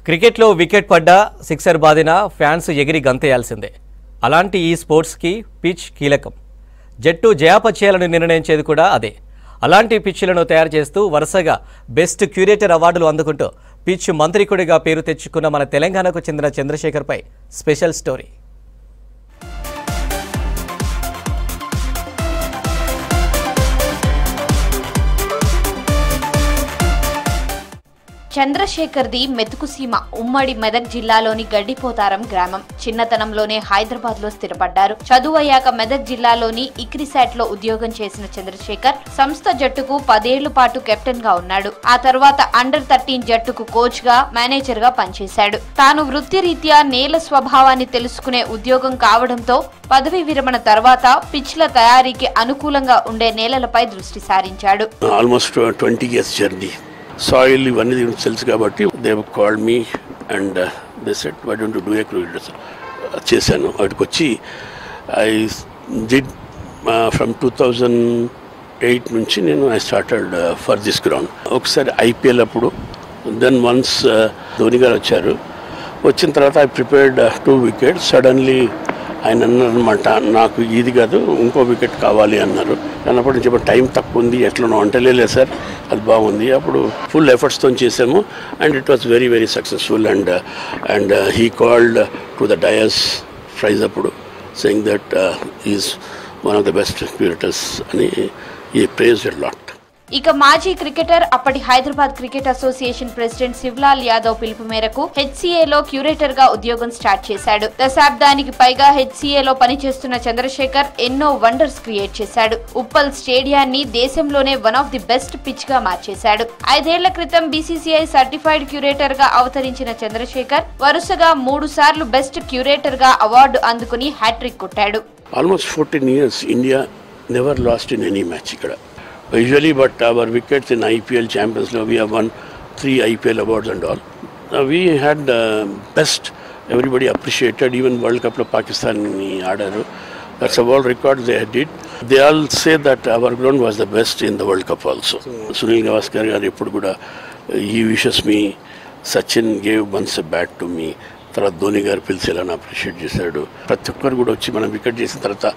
క్రికెట్లో వికెట్ పడ్డా sixer బాదినా fans ఎగిరి గంతేయాల్సిందే. అలాంటి ఈ స్పోర్ట్స్కి పిచ్ కీలకం. జట్టు జయాపచయాలను నిర్ణయించేది కూడా అదే. అలాంటి పిచ్లను తయారు చేస్తూ వరుసగా బెస్ట్ క్యూరేటర్ అవార్డులు అందుకుంటూ పిచ్ మంత్రికుడిగా పేరు తెచ్చుకున్న మన తెలంగాణకు చెందిన చంద్రశేఖర్పై స్పెషల్ స్టోరీ. చంద్రశేఖర్ది మెతుకుసీమ ఉమ్మడి మెదక్ జిల్లాలోని గడ్డిపోతారం గ్రామం. చిన్నతనంలోనే హైదరాబాద్ లో స్థిరపడ్డారు. చదువు అయ్యాక మెదక్ జిల్లాలోని ఇక్రిసాట్ లో ఉద్యోగం చేసిన చంద్రశేఖర్ సంస్థ జట్టుకు 10 ఏళ్ల పాటు కెప్టెన్ గా ఉన్నాడు. ఆ తర్వాత అండర్-13 జట్టుకు కోచ్ గా, మేనేజర్ గా పనిచేశాడు. తాను వృత్తిరీత్యా నేల స్వభావాన్ని తెలుసుకునే ఉద్యోగం కావడంతో పదవి విరమణ తర్వాత పిచ్ల తయారీకి అనుకూలంగా ఉండే నేలలపై దృష్టి సారించాడు. Almost 20 years journey. సాయిల్ ఇవన్నీ తెలుసు కాబట్టి they called me and they said why don't you do a cricket చేశాను. వాటికి వచ్చి ఐ డిడ్ ఫ్రమ్ 2008 నుంచి నేను I started for this ground. ఒకసారి ఐపీఎల్ అప్పుడు దెన్ వన్స్ ధోని గారు వచ్చారు. వచ్చిన తర్వాత ఐ ప్రిపేర్డ్ 2 wickets. సడన్లీ ఆయన అన్నారనమాట, నాకు ఇది కాదు ఇంకో వికెట్ కావాలి అన్నారు. అన్నప్పటి నుంచి టైం తక్కువ ఉంది, ఎట్లనో అంటే లేదు సార్ అది బాగుంది. అప్పుడు ఫుల్ ఎఫర్ట్స్తో చేసాము and it was very very successful. And he called to the dais prize అప్పుడు saying that is one of the best curators అని ఈ ప్రైజ్డ్ ఎ లాట్. ఇక మాజీ క్రికెటర్, అప్పటి Hyderabad cricket association president Shivlal Yadav పిలుపు మేరకు హెచ్సీఏలో క్యూరేటర్ గా ఉద్యోగం స్టార్ట్ చేశాడు. దశాబ్దానికి పైగా హెచ్సీఏలో పనిచేస్తున్న చంద్రశేఖర్ ఎన్నో వండర్స్ క్రియేట్ చేశాడు. ఉప్పల్ స్టేడియాన్ని దేశంలోనే one of the best pitch గా మార్చేశాడు. 5 ఏళ్ల క్రితం బీసీసీఐ సర్టిఫైడ్ క్యూరేటర్ గా అవతరించిన చంద్రశేఖర్ వరుసగా 3 సార్లు బెస్ట్ క్యూరేటర్ గా అవార్డు అందుకుని హ్యాట్రిక్ కొట్టాడు. Almost 14 years India never lost in any match ఇక్కడ. Usually, but our wickets in IPL Champions League, we have won 3 IPL awards and all. We had best, everybody appreciated, even World Cup lo Pakistan aadaru. That's a world record they did. They all say that our ground was the best in the World Cup also. Sunil Gavaskar garu eppudu kuda he wishes me, Sachin gave once a bat to me. తర్వాత ధోని గారు పిలిచి ఎలా appreciate చేశాడు. ప్రతి ఒక్కరు కూడా వచ్చి మనం వికెట్ చేసిన తర్వాత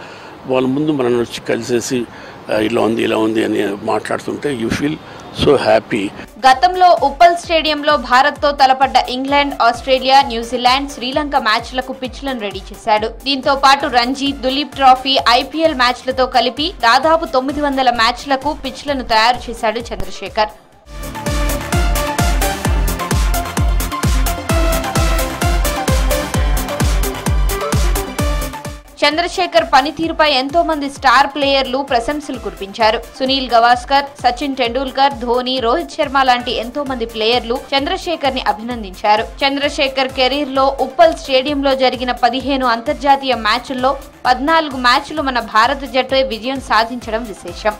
వాళ్ళ ముందు మనం వచ్చి కలిసేసి ఇలా ఉంది అని మాట్లాడుతుంటే యూ ఫీల్ సో హ్యాపీ. గతంలో ఉప్పల్ స్టేడియంలో భారత్ తో తలపడ్డ England, Australia, New Zealand, Sri Lanka మ్యాచ్లకు పిచ్లను ready చేశాడు. దీంతో పాటు రంజీ, దులీప్ ట్రోఫీ, ఐపీఎల్ మ్యాచ్లతో కలిపి దాదాపు 900 మ్యాచ్లకు పిచ్లను తయారు చేశాడు చంద్రశేఖర్. చంద్రశేఖర్ పనితీరుపై ఎంతో మంది స్టార్ ప్లేయర్లు ప్రశంసలు కురిపించారు. సునీల్ గవాస్కర్, సచిన్ టెండూల్కర్, ధోని, రోహిత్ శర్మ లాంటి ఎంతో మంది ప్లేయర్లు చంద్రశేఖర్ ని అభినందించారు. చంద్రశేఖర్ కెరీర్ లో ఉప్పల్ స్టేడియంలో జరిగిన 15 అంతర్జాతీయ మ్యాచ్ల్లో 14 మ్యాచ్లు మన భారత జట్టు విజయం సాధించడం విశేషం.